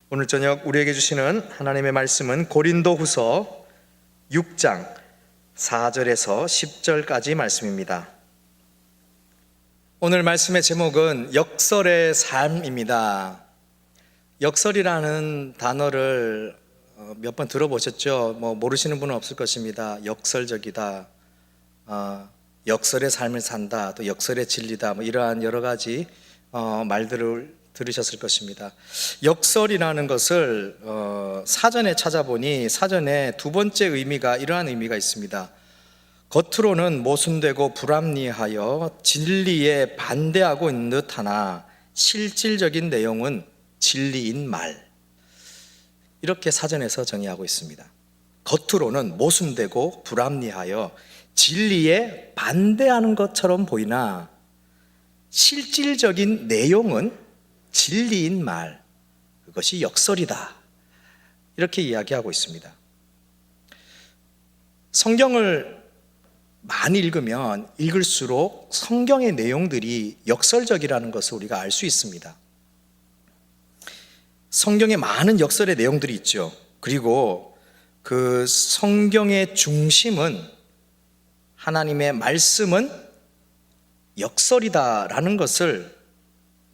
오늘 저녁 우리에게 주시는 하나님의 말씀은 고린도후서 6장 4절에서 10절까지 말씀입니다. 오늘 말씀의 제목은 역설의 삶입니다. 역설이라는 단어를 몇 번 들어보셨죠? 모르시는 분은 없을 것입니다. 역설적이다, 역설의 삶을 산다, 또 역설의 진리다, 이러한 여러 가지 말들을 들으셨을 것입니다. 역설이라는 것을 사전에 찾아보니 사전에 두 번째 의미가 이러한 의미가 있습니다. 겉으로는 모순되고 불합리하여 진리에 반대하고 있는 듯하나 실질적인 내용은 진리인 말, 이렇게 사전에서 정의하고 있습니다. 겉으로는 모순되고 불합리하여 진리에 반대하는 것처럼 보이나 실질적인 내용은 진리인 말, 그것이 역설이다, 이렇게 이야기하고 있습니다. 성경을 많이 읽으면 읽을수록 성경의 내용들이 역설적이라는 것을 우리가 알 수 있습니다. 성경에 많은 역설의 내용들이 있죠. 그리고 그 성경의 중심은, 하나님의 말씀은 역설이다라는 것을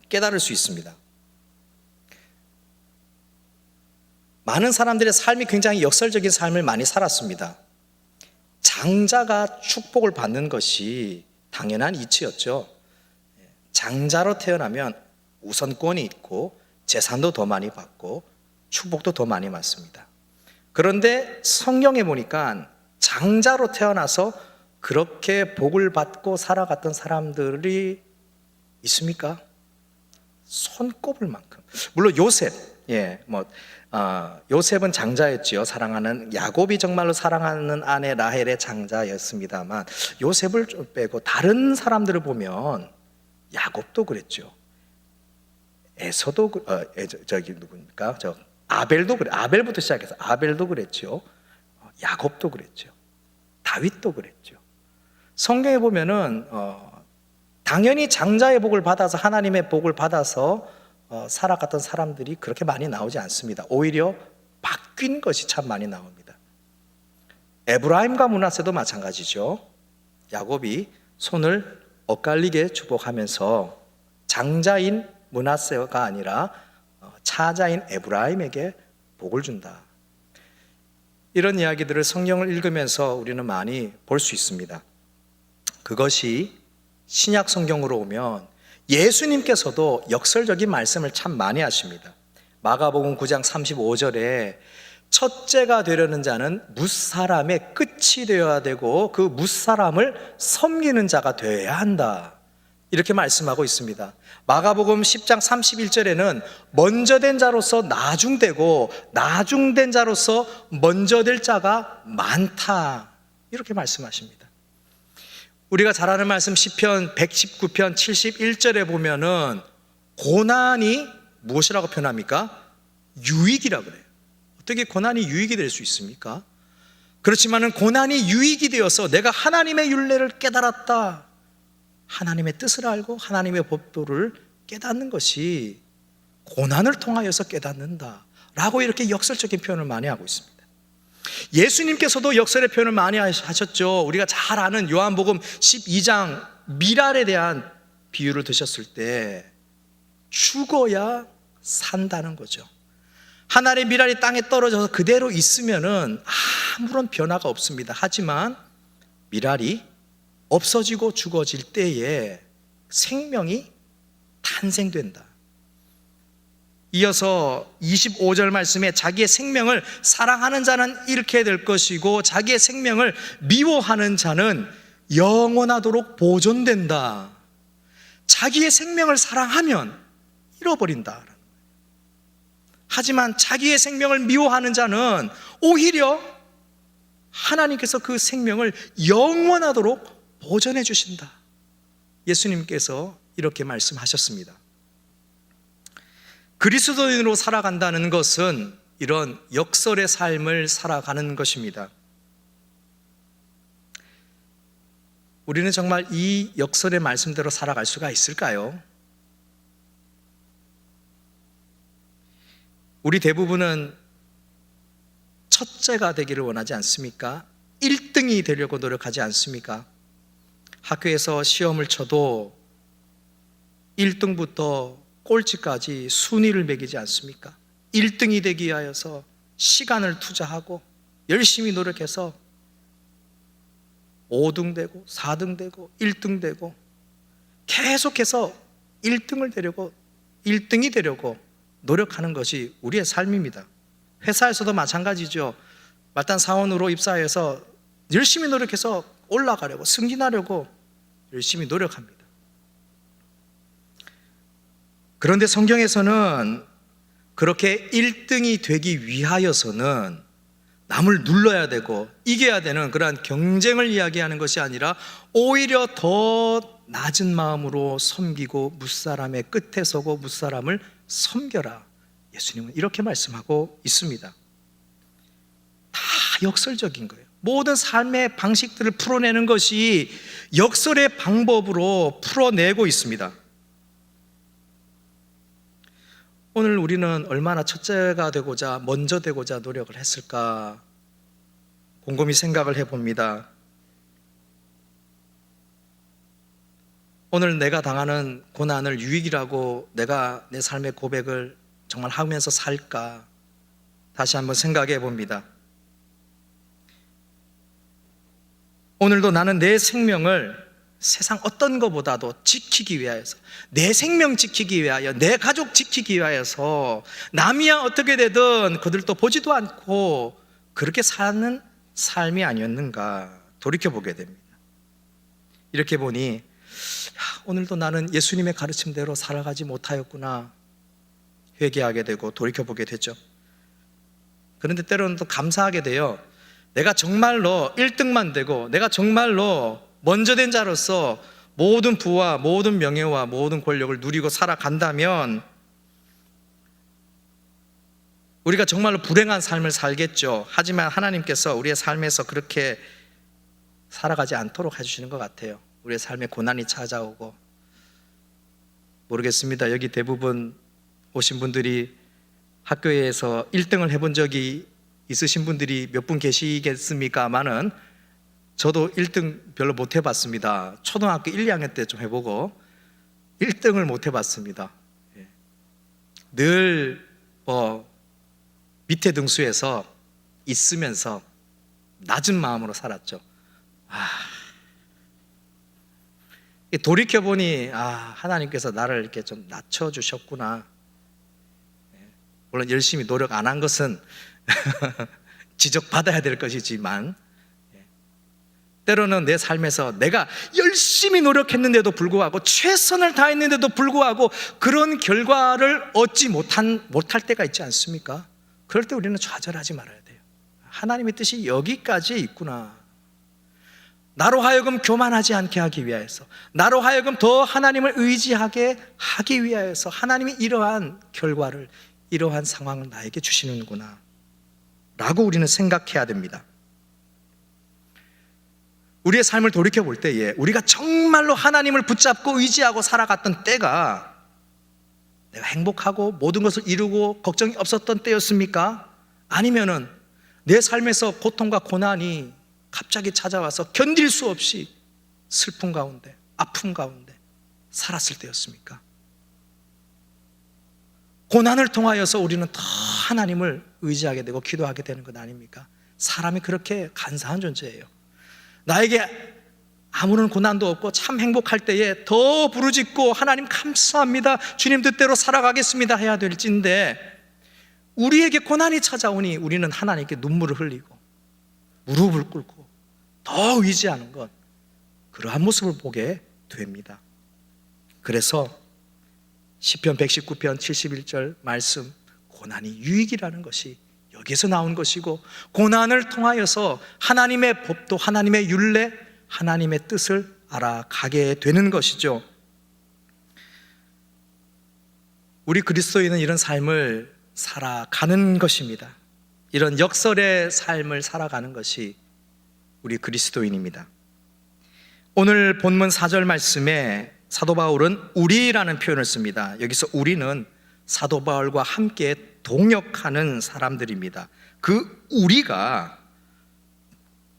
깨달을 수 있습니다. 많은 사람들의 삶이 굉장히 역설적인 삶을 많이 살았습니다. 장자가 축복을 받는 것이 당연한 이치였죠. 장자로 태어나면 우선권이 있고 재산도 더 많이 받고 축복도 더 많이 받습니다. 그런데 성경에 보니까 장자로 태어나서 그렇게 복을 받고 살아갔던 사람들이 있습니까? 손꼽을 만큼. 물론 요셉, 요셉은 장자였지요. 사랑하는 야곱이 정말로 사랑하는 아내 라헬의 장자였습니다만, 요셉을 빼고 다른 사람들을 보면 야곱도 그랬죠. 에서도 누굽니까? 아벨도 그래. 아벨부터 시작해서 아벨도 그랬죠. 야곱도 그랬죠. 다윗도 그랬죠. 성경에 보면은 당연히 장자의 복을 받아서, 하나님의 복을 받아서 살아갔던 사람들이 그렇게 많이 나오지 않습니다. 오히려 바뀐 것이 참 많이 나옵니다. 에브라임과 므낫세도 마찬가지죠. 야곱이 손을 엇갈리게 축복하면서 장자인 므낫세가 아니라 차자인 에브라임에게 복을 준다. 이런 이야기들을 성경을 읽으면서 우리는 많이 볼 수 있습니다. 그것이 신약 성경으로 오면 예수님께서도 역설적인 말씀을 참 많이 하십니다. 마가복음 9장 35절에 첫째가 되려는 자는 뭇사람의 끝이 되어야 되고 그 뭇사람을 섬기는 자가 되어야 한다, 이렇게 말씀하고 있습니다. 마가복음 10장 31절에는 먼저 된 자로서 나중되고 나중된 자로서 먼저 될 자가 많다, 이렇게 말씀하십니다. 우리가 잘 아는 말씀 시편 119편 71절에 보면은 고난이 무엇이라고 표현합니까? 유익이라고 그래요. 어떻게 고난이 유익이 될 수 있습니까? 그렇지만은 고난이 유익이 되어서 내가 하나님의 율례를 깨달았다, 하나님의 뜻을 알고 하나님의 법도를 깨닫는 것이 고난을 통하여서 깨닫는다 라고 이렇게 역설적인 표현을 많이 하고 있습니다. 예수님께서도 역설의 표현을 많이 하셨죠. 우리가 잘 아는 요한복음 12장 미랄에 대한 비유를 드셨을 때 죽어야 산다는 거죠. 하늘의 미랄이 땅에 떨어져서 그대로 있으면은 아무런 변화가 없습니다. 하지만 미랄이 없어지고 죽어질 때에 생명이 탄생된다. 이어서 25절 말씀에 자기의 생명을 사랑하는 자는 잃게 될 것이고 자기의 생명을 미워하는 자는 영원하도록 보존된다. 자기의 생명을 사랑하면 잃어버린다. 하지만 자기의 생명을 미워하는 자는 오히려 하나님께서 그 생명을 영원하도록 보존해 주신다. 예수님께서 이렇게 말씀하셨습니다. 그리스도인으로 살아간다는 것은 이런 역설의 삶을 살아가는 것입니다. 우리는 정말 이 역설의 말씀대로 살아갈 수가 있을까요? 우리 대부분은 첫째가 되기를 원하지 않습니까? 1등이 되려고 노력하지 않습니까? 학교에서 시험을 쳐도 1등부터 꼴찌까지 순위를 매기지 않습니까? 1등이 되기 위하여서 시간을 투자하고 열심히 노력해서 5등 되고 4등 되고 1등 되고 계속해서 1등을 되려고 1등이 되려고 노력하는 것이 우리의 삶입니다. 회사에서도 마찬가지죠. 말단 사원으로 입사해서 열심히 노력해서 올라가려고 승진하려고 열심히 노력합니다. 그런데 성경에서는 그렇게 1등이 되기 위하여서는 남을 눌러야 되고 이겨야 되는 그러한 경쟁을 이야기하는 것이 아니라 오히려 더 낮은 마음으로 섬기고 무사람의 끝에 서고 무사람을 섬겨라. 예수님은 이렇게 말씀하고 있습니다. 다 역설적인 거예요. 모든 삶의 방식들을 풀어내는 것이 역설의 방법으로 풀어내고 있습니다. 오늘 우리는 얼마나 첫째가 되고자 먼저 되고자 노력을 했을까 곰곰이 생각을 해봅니다. 오늘 내가 당하는 고난을 유익이라고 내가 내 삶의 고백을 정말 하면서 살까 다시 한번 생각해 봅니다. 오늘도 나는 내 생명을 세상 어떤 것보다도 지키기 위하여서 내 생명 지키기 위하여 내 가족 지키기 위하여서 남이야 어떻게 되든 그들도 보지도 않고 그렇게 사는 삶이 아니었는가 돌이켜보게 됩니다. 이렇게 보니 오늘도 나는 예수님의 가르침대로 살아가지 못하였구나 회개하게 되고 돌이켜보게 되죠. 그런데 때로는 또 감사하게 돼요. 내가 정말로 1등만 되고 내가 정말로 먼저 된 자로서 모든 부와 모든 명예와 모든 권력을 누리고 살아간다면 우리가 정말로 불행한 삶을 살겠죠. 하지만 하나님께서 우리의 삶에서 그렇게 살아가지 않도록 해주시는 것 같아요. 우리의 삶에 고난이 찾아오고 모르겠습니다. 여기 대부분 오신 분들이 학교에서 1등을 해본 적이 있으신 분들이 몇 분 계시겠습니까마는 저도 1등 별로 못 해봤습니다. 초등학교 1, 2학년 때 좀 해보고 1등을 못 해봤습니다. 늘 밑에 등수에서 있으면서 낮은 마음으로 살았죠. 돌이켜보니 하나님께서 나를 이렇게 좀 낮춰주셨구나. 물론 열심히 노력 안 한 것은 지적받아야 될 것이지만 때로는 내 삶에서 내가 열심히 노력했는데도 불구하고 최선을 다했는데도 불구하고 그런 결과를 얻지 못할 때가 있지 않습니까? 그럴 때 우리는 좌절하지 말아야 돼요. 하나님의 뜻이 여기까지 있구나. 나로 하여금 교만하지 않게 하기 위하여서, 나로 하여금 더 하나님을 의지하게 하기 위하여서 하나님이 이러한 결과를, 이러한 상황을 나에게 주시는구나 라고 우리는 생각해야 됩니다. 우리의 삶을 돌이켜볼 때에 우리가 정말로 하나님을 붙잡고 의지하고 살아갔던 때가 내가 행복하고 모든 것을 이루고 걱정이 없었던 때였습니까? 아니면은 내 삶에서 고통과 고난이 갑자기 찾아와서 견딜 수 없이 슬픔 가운데, 아픔 가운데 살았을 때였습니까? 고난을 통하여서 우리는 더 하나님을 의지하게 되고 기도하게 되는 것 아닙니까? 사람이 그렇게 간사한 존재예요. 나에게 아무런 고난도 없고 참 행복할 때에 더 부르짖고 하나님 감사합니다, 주님 뜻대로 살아가겠습니다 해야 될진데, 우리에게 고난이 찾아오니 우리는 하나님께 눈물을 흘리고 무릎을 꿇고 더 의지하는 것, 그러한 모습을 보게 됩니다. 그래서 시편 119편 71절 말씀, 고난이 유익이라는 것이 여기서 나온 것이고, 고난을 통하여서 하나님의 법도, 하나님의 율례, 하나님의 뜻을 알아가게 되는 것이죠. 우리 그리스도인은 이런 삶을 살아가는 것입니다. 이런 역설의 삶을 살아가는 것이 우리 그리스도인입니다. 오늘 본문 4절 말씀에 사도 바울은 우리라는 표현을 씁니다. 여기서 우리는 사도 바울과 함께 동역하는 사람들입니다. 그 우리가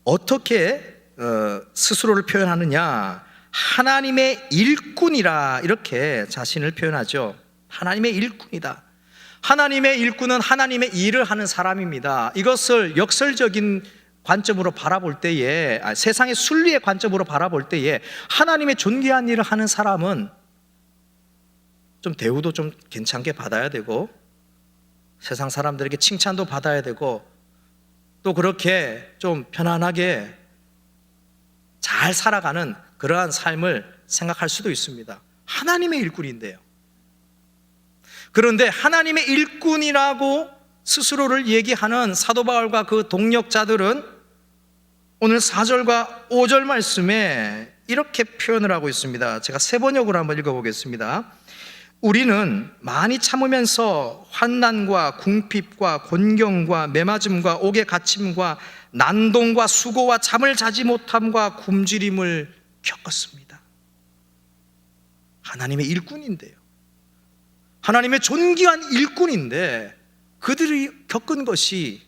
어떻게 스스로를 표현하느냐? 하나님의 일꾼이라 이렇게 자신을 표현하죠. 하나님의 일꾼이다. 하나님의 일꾼은 하나님의 일을 하는 사람입니다. 이것을 역설적인 관점으로 바라볼 때에, 세상의 순리의 관점으로 바라볼 때에 하나님의 존귀한 일을 하는 사람은 좀 대우도 좀 괜찮게 받아야 되고, 세상 사람들에게 칭찬도 받아야 되고, 또 그렇게 좀 편안하게 잘 살아가는 그러한 삶을 생각할 수도 있습니다. 하나님의 일꾼인데요. 그런데 하나님의 일꾼이라고 스스로를 얘기하는 사도 바울과 그 동역자들은 오늘 4절과 5절 말씀에 이렇게 표현을 하고 있습니다. 제가 세 번역으로 한번 읽어보겠습니다. 우리는 많이 참으면서 환난과 궁핍과 곤경과 매맞음과 옥에 갇힘과 난동과 수고와 잠을 자지 못함과 굶주림을 겪었습니다. 하나님의 일꾼인데요. 하나님의 존귀한 일꾼인데 그들이 겪은 것이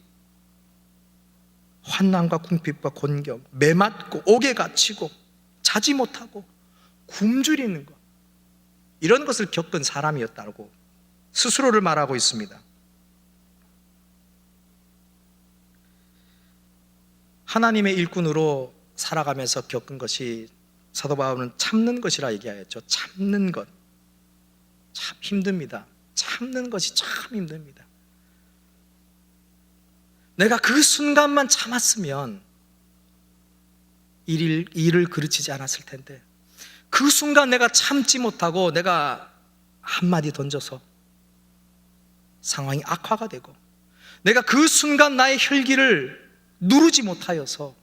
환난과 궁핍과 곤경, 매맞고 옥에 갇히고 자지 못하고 굶주리는 것, 이런 것을 겪은 사람이었다고 스스로를 말하고 있습니다. 하나님의 일꾼으로 살아가면서 겪은 것이 사도 바울은 참는 것이라 얘기하였죠. 참는 것 참 힘듭니다. 참는 것이 참 힘듭니다. 내가 그 순간만 참았으면 일을 그르치지 않았을 텐데, 그 순간 내가 참지 못하고 내가 한마디 던져서 상황이 악화가 되고, 내가 그 순간 나의 혈기를 누르지 못하여서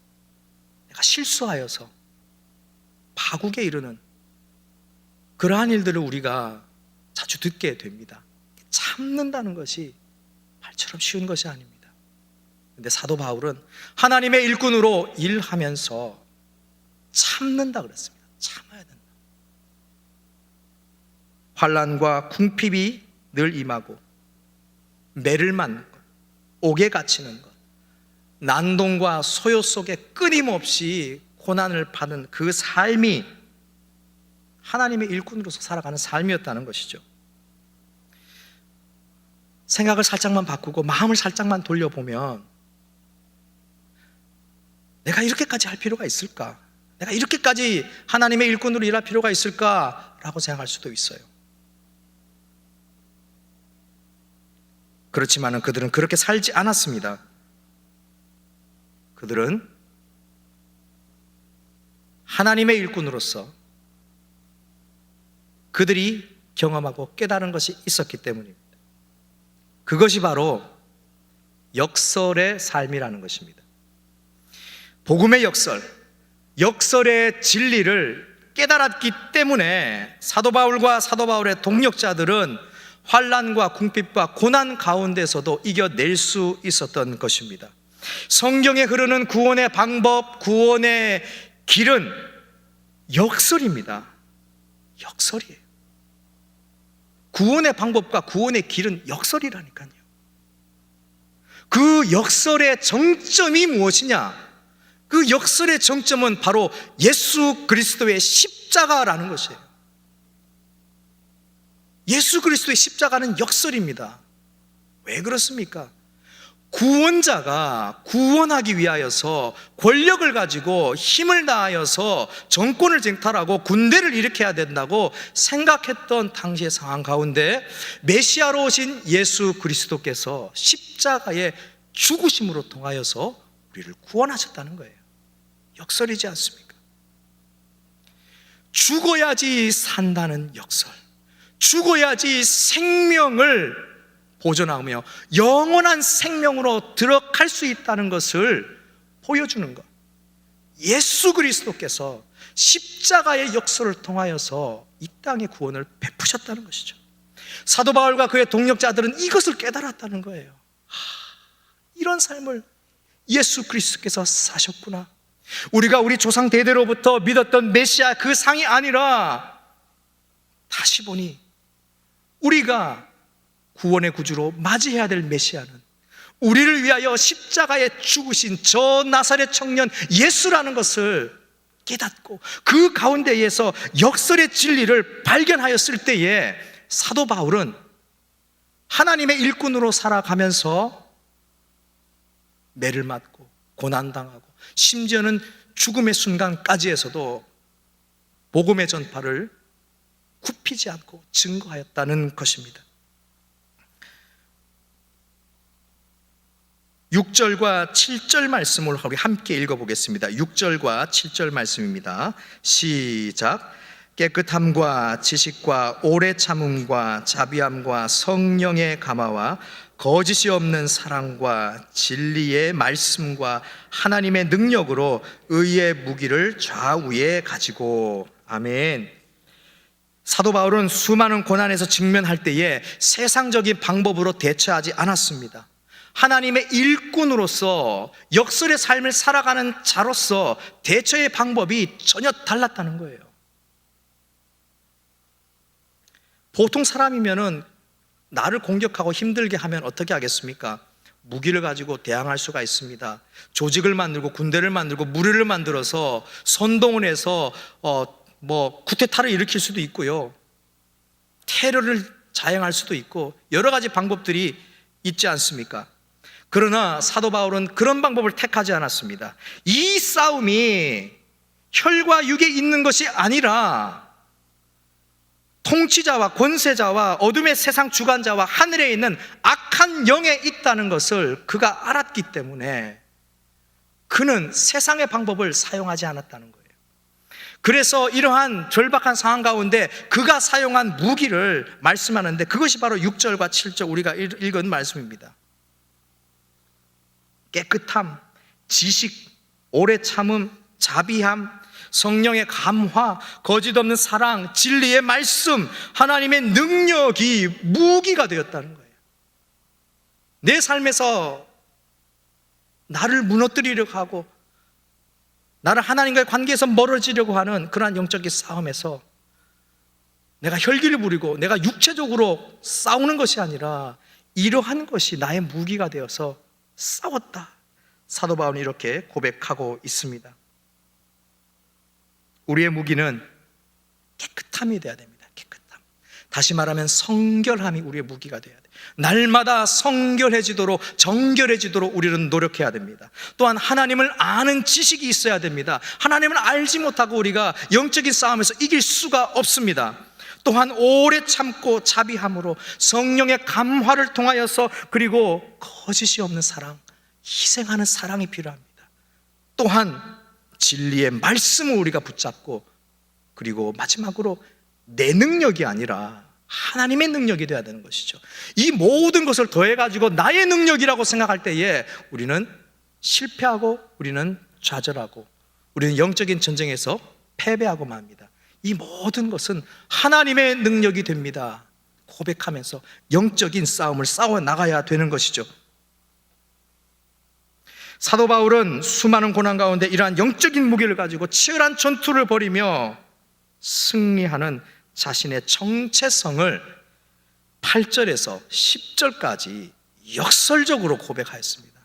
내가 실수하여서 파국에 이르는 그러한 일들을 우리가 자주 듣게 됩니다. 참는다는 것이 말처럼 쉬운 것이 아닙니다. 그런데 사도 바울은 하나님의 일꾼으로 일하면서 참는다 그랬습니다. 참아야 된다. 환난과 궁핍이 늘 임하고 매를 맞는 것, 옥에 갇히는 것, 난동과 소요 속에 끊임없이 고난을 받은 그 삶이 하나님의 일꾼으로서 살아가는 삶이었다는 것이죠. 생각을 살짝만 바꾸고 마음을 살짝만 돌려보면, 내가 이렇게까지 할 필요가 있을까? 내가 이렇게까지 하나님의 일꾼으로 일할 필요가 있을까라고 생각할 수도 있어요. 그렇지만 그들은 그렇게 살지 않았습니다. 그들은 하나님의 일꾼으로서 그들이 경험하고 깨달은 것이 있었기 때문입니다. 그것이 바로 역설의 삶이라는 것입니다. 복음의 역설, 역설의 진리를 깨달았기 때문에 사도 바울과 사도 바울의 동역자들은 환난과 궁핍과 고난 가운데서도 이겨낼 수 있었던 것입니다. 성경에 흐르는 구원의 방법, 구원의 길은 역설입니다. 역설이에요. 구원의 방법과 구원의 길은 역설이라니까요. 그 역설의 정점이 무엇이냐? 그 역설의 정점은 바로 예수 그리스도의 십자가라는 것이에요. 예수 그리스도의 십자가는 역설입니다. 왜 그렇습니까? 구원자가 구원하기 위하여서 권력을 가지고 힘을 다하여서 정권을 쟁탈하고 군대를 일으켜야 된다고 생각했던 당시의 상황 가운데 메시아로 오신 예수 그리스도께서 십자가의 죽으심으로 통하여서 우리를 구원하셨다는 거예요. 역설이지 않습니까? 죽어야지 산다는 역설, 죽어야지 생명을 보존하며 영원한 생명으로 들어갈 수 있다는 것을 보여주는 것, 예수 그리스도께서 십자가의 역설을 통하여서 이 땅의 구원을 베푸셨다는 것이죠. 사도 바울과 그의 동역자들은 이것을 깨달았다는 거예요. 이런 삶을 예수 그리스도께서 사셨구나. 우리가 우리 조상 대대로부터 믿었던 메시아 그 상이 아니라 다시 보니 우리가 구원의 구주로 맞이해야 될 메시아는 우리를 위하여 십자가에 죽으신 저 나사렛 청년 예수라는 것을 깨닫고 그 가운데에서 역설의 진리를 발견하였을 때에 사도 바울은 하나님의 일꾼으로 살아가면서 매를 맞고 고난당하고 심지어는 죽음의 순간까지에서도 복음의 전파를 굽히지 않고 증거하였다는 것입니다. 6절과 7절 말씀을 우리 함께 읽어보겠습니다. 6절과 7절 말씀입니다. 시작. 깨끗함과 지식과 오래 참음과 자비함과 성령의 감화와 거짓이 없는 사랑과 진리의 말씀과 하나님의 능력으로 의의 무기를 좌우에 가지고. 아멘. 사도 바울은 수많은 고난에서 직면할 때에 세상적인 방법으로 대처하지 않았습니다. 하나님의 일꾼으로서 역설의 삶을 살아가는 자로서 대처의 방법이 전혀 달랐다는 거예요. 보통 사람이면은 나를 공격하고 힘들게 하면 어떻게 하겠습니까? 무기를 가지고 대항할 수가 있습니다. 조직을 만들고 군대를 만들고 무리를 만들어서 선동을 해서 쿠데타를 일으킬 수도 있고요, 테러를 자행할 수도 있고 여러 가지 방법들이 있지 않습니까? 그러나 사도 바울은 그런 방법을 택하지 않았습니다. 이 싸움이 혈과 육에 있는 것이 아니라 통치자와 권세자와 어둠의 세상 주관자와 하늘에 있는 악한 영에 있다는 것을 그가 알았기 때문에 그는 세상의 방법을 사용하지 않았다는 거예요. 그래서 이러한 절박한 상황 가운데 그가 사용한 무기를 말씀하는데 그것이 바로 6절과 7절 우리가 읽은 말씀입니다. 깨끗함, 지식, 오래 참음, 자비함, 성령의 감화, 거짓 없는 사랑, 진리의 말씀, 하나님의 능력이 무기가 되었다는 거예요. 내 삶에서 나를 무너뜨리려고 하고 나를 하나님과의 관계에서 멀어지려고 하는 그러한 영적인 싸움에서 내가 혈기를 부리고 내가 육체적으로 싸우는 것이 아니라 이러한 것이 나의 무기가 되어서 싸웠다. 사도 바울은 이렇게 고백하고 있습니다. 우리의 무기는 깨끗함이 되어야 됩니다. 깨끗함. 다시 말하면 성결함이 우리의 무기가 되어야 돼요. 날마다 성결해지도록 정결해지도록 우리는 노력해야 됩니다. 또한 하나님을 아는 지식이 있어야 됩니다. 하나님을 알지 못하고 우리가 영적인 싸움에서 이길 수가 없습니다. 또한 오래 참고 자비함으로 성령의 감화를 통하여서 그리고 거짓이 없는 사랑, 희생하는 사랑이 필요합니다. 또한 진리의 말씀을 우리가 붙잡고 그리고 마지막으로 내 능력이 아니라 하나님의 능력이 되어야 되는 것이죠. 이 모든 것을 더해가지고 나의 능력이라고 생각할 때에 우리는 실패하고 우리는 좌절하고 우리는 영적인 전쟁에서 패배하고 맙니다. 이 모든 것은 하나님의 능력이 됩니다. 고백하면서 영적인 싸움을 싸워 나가야 되는 것이죠. 사도 바울은 수많은 고난 가운데 이러한 영적인 무기를 가지고 치열한 전투를 벌이며 승리하는 자신의 정체성을 8절에서 10절까지 역설적으로 고백하였습니다.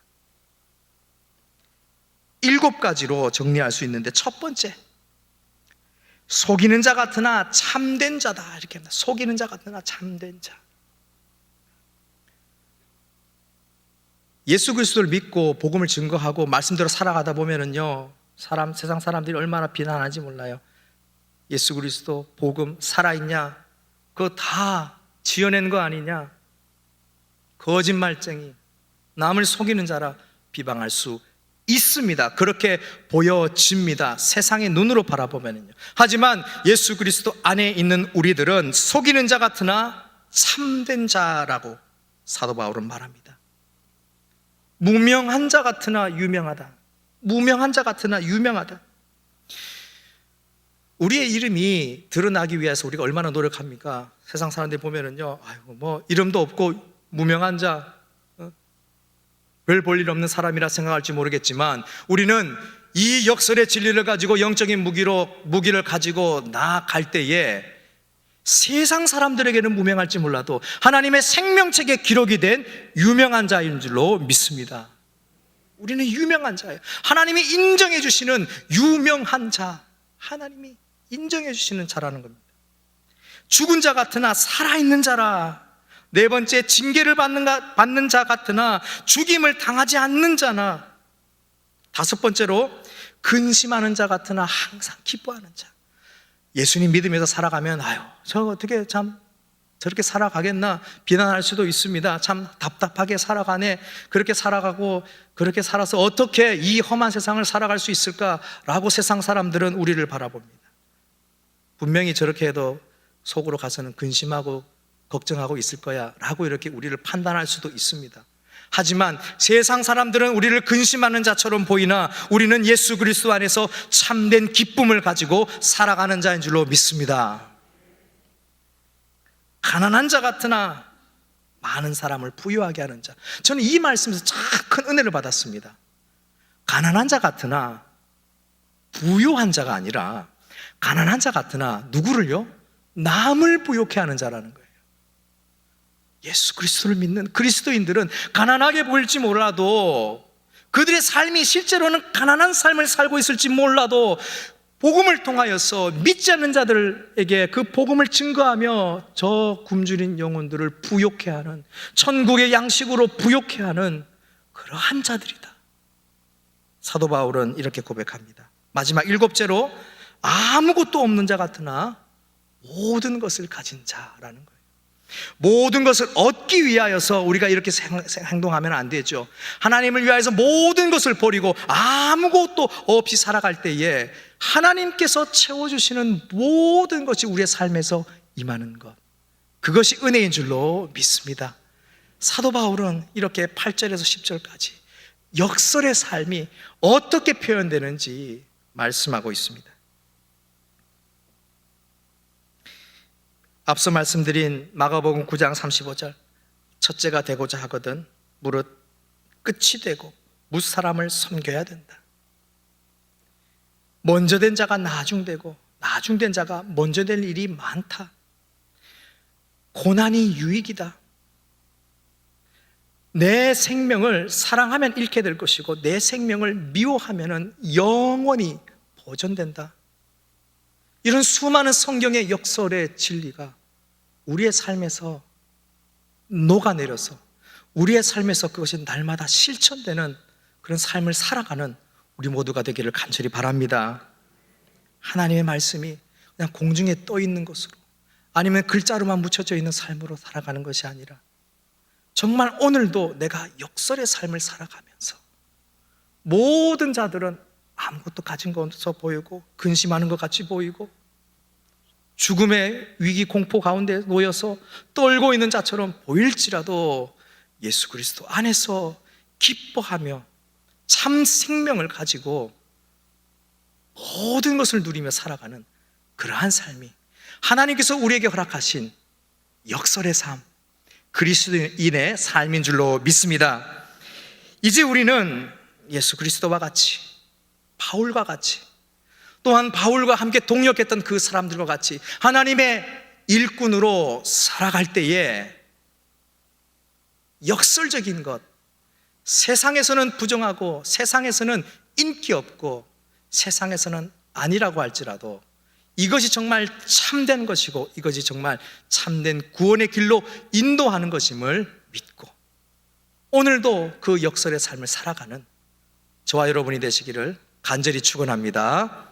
7가지로 정리할 수 있는데 첫 번째, 속이는 자 같으나 참된 자다 이렇게 합니다. 속이는 자 같으나 참된 자. 예수 그리스도를 믿고 복음을 증거하고 말씀대로 살아가다 보면은요, 세상 사람들이 얼마나 비난하는지 몰라요. 예수 그리스도 복음 살아있냐? 그거 다 지어낸 거 아니냐? 거짓말쟁이, 남을 속이는 자라 비방할 수 있습니다. 그렇게 보여집니다. 세상의 눈으로 바라보면요. 하지만 예수 그리스도 안에 있는 우리들은 속이는 자 같으나 참된 자라고 사도 바울은 말합니다. 무명한 자 같으나 유명하다. 무명한 자 같으나 유명하다. 우리의 이름이 드러나기 위해서 우리가 얼마나 노력합니까? 세상 사람들 보면은요, 이름도 없고 무명한 자, 별 볼 일 없는 사람이라 생각할지 모르겠지만 우리는 이 역설의 진리를 가지고 영적인 무기를 가지고 나아갈 때에 세상 사람들에게는 무명할지 몰라도 하나님의 생명책에 기록이 된 유명한 자인 줄로 믿습니다. 우리는 유명한 자예요. 하나님이 인정해 주시는 유명한 자, 하나님이 인정해 주시는 자라는 겁니다. 죽은 자 같으나 살아있는 자라. 네 번째, 징계를 받는 자 같으나 죽임을 당하지 않는 자나. 다섯 번째로, 근심하는 자 같으나 항상 기뻐하는 자. 예수님 믿으면서 살아가면 저 어떻게 참 저렇게 살아가겠나 비난할 수도 있습니다. 참 답답하게 살아가네, 그렇게 살아가고 그렇게 살아서 어떻게 이 험한 세상을 살아갈 수 있을까라고 세상 사람들은 우리를 바라봅니다. 분명히 저렇게 해도 속으로 가서는 근심하고 걱정하고 있을 거야 라고 이렇게 우리를 판단할 수도 있습니다. 하지만 세상 사람들은 우리를 근심하는 자처럼 보이나 우리는 예수 그리스도 안에서 참된 기쁨을 가지고 살아가는 자인 줄로 믿습니다. 가난한 자 같으나 많은 사람을 부유하게 하는 자. 저는 이 말씀에서 참 큰 은혜를 받았습니다. 가난한 자 같으나 부유한 자가 아니라 가난한 자 같으나 누구를요? 남을 부욕해 하는 자라는 거예요. 예수 그리스도를 믿는 그리스도인들은 가난하게 보일지 몰라도, 그들의 삶이 실제로는 가난한 삶을 살고 있을지 몰라도 복음을 통하여서 믿지 않는 자들에게 그 복음을 증거하며 저 굶주린 영혼들을 부욕해 하는, 천국의 양식으로 부욕해 하는 그러한 자들이다. 사도 바울은 이렇게 고백합니다. 마지막 일곱째로, 아무것도 없는 자 같으나 모든 것을 가진 자라는 거예요. 모든 것을 얻기 위하여서 우리가 이렇게 행동하면 안 되죠. 하나님을 위하여서 모든 것을 버리고 아무것도 없이 살아갈 때에 하나님께서 채워주시는 모든 것이 우리의 삶에서 임하는 것, 그것이 은혜인 줄로 믿습니다. 사도 바울은 이렇게 8절에서 10절까지 역설의 삶이 어떻게 표현되는지 말씀하고 있습니다. 앞서 말씀드린 마가복음 9장 35절, 첫째가 되고자 하거든 무릇 끝이 되고 무사람을 섬겨야 된다. 먼저 된 자가 나중되고 나중된 자가 먼저 될 일이 많다. 고난이 유익이다. 내 생명을 사랑하면 잃게 될 것이고 내 생명을 미워하면 영원히 보존된다. 이런 수많은 성경의 역설의 진리가 우리의 삶에서 녹아내려서 우리의 삶에서 그것이 날마다 실천되는 그런 삶을 살아가는 우리 모두가 되기를 간절히 바랍니다. 하나님의 말씀이 그냥 공중에 떠 있는 것으로, 아니면 글자로만 묻혀져 있는 삶으로 살아가는 것이 아니라 정말 오늘도 내가 역설의 삶을 살아가면서 모든 자들은 아무것도 가진 것 없어 보이고 근심하는 것 같이 보이고 죽음의 위기 공포 가운데 놓여서 떨고 있는 자처럼 보일지라도 예수 그리스도 안에서 기뻐하며 참 생명을 가지고 모든 것을 누리며 살아가는 그러한 삶이 하나님께서 우리에게 허락하신 역설의 삶, 그리스도인의 삶인 줄로 믿습니다. 이제 우리는 예수 그리스도와 같이, 바울과 같이, 또한 바울과 함께 동역했던 그 사람들과 같이 하나님의 일꾼으로 살아갈 때에 역설적인 것, 세상에서는 부정하고 세상에서는 인기 없고 세상에서는 아니라고 할지라도 이것이 정말 참된 것이고 이것이 정말 참된 구원의 길로 인도하는 것임을 믿고 오늘도 그 역설의 삶을 살아가는 저와 여러분이 되시기를 간절히 축원합니다.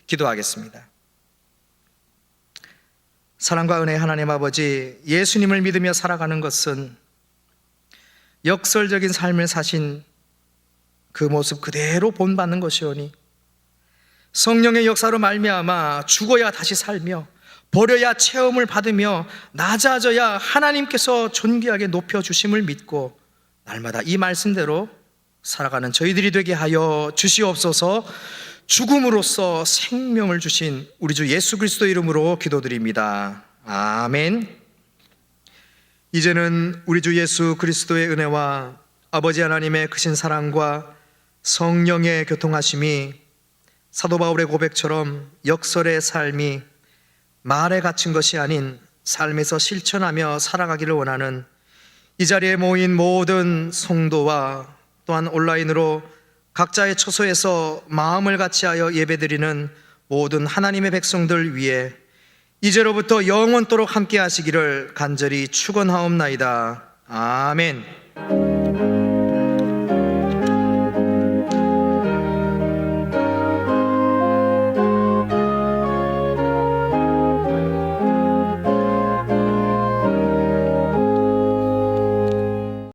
기도하겠습니다. 사랑과 은혜의 하나님 아버지, 예수님을 믿으며 살아가는 것은 역설적인 삶을 사신 그 모습 그대로 본받는 것이오니 성령의 역사로 말미암아 죽어야 다시 살며 버려야 체험을 받으며 낮아져야 하나님께서 존귀하게 높여주심을 믿고 날마다 이 말씀대로 살아가는 저희들이 되게 하여 주시옵소서. 죽음으로써 생명을 주신 우리 주 예수 그리스도 이름으로 기도드립니다. 아멘. 이제는 우리 주 예수 그리스도의 은혜와 아버지 하나님의 크신 사랑과 성령의 교통하심이 사도 바울의 고백처럼 역설의 삶이 말에 갇힌 것이 아닌 삶에서 실천하며 살아가기를 원하는 이 자리에 모인 모든 성도와 또한 온라인으로 각자의 처소에서 마음을 같이하여 예배드리는 모든 하나님의 백성들 위해 이제로부터 영원토록 함께 하시기를 간절히 축원하옵나이다. 아멘.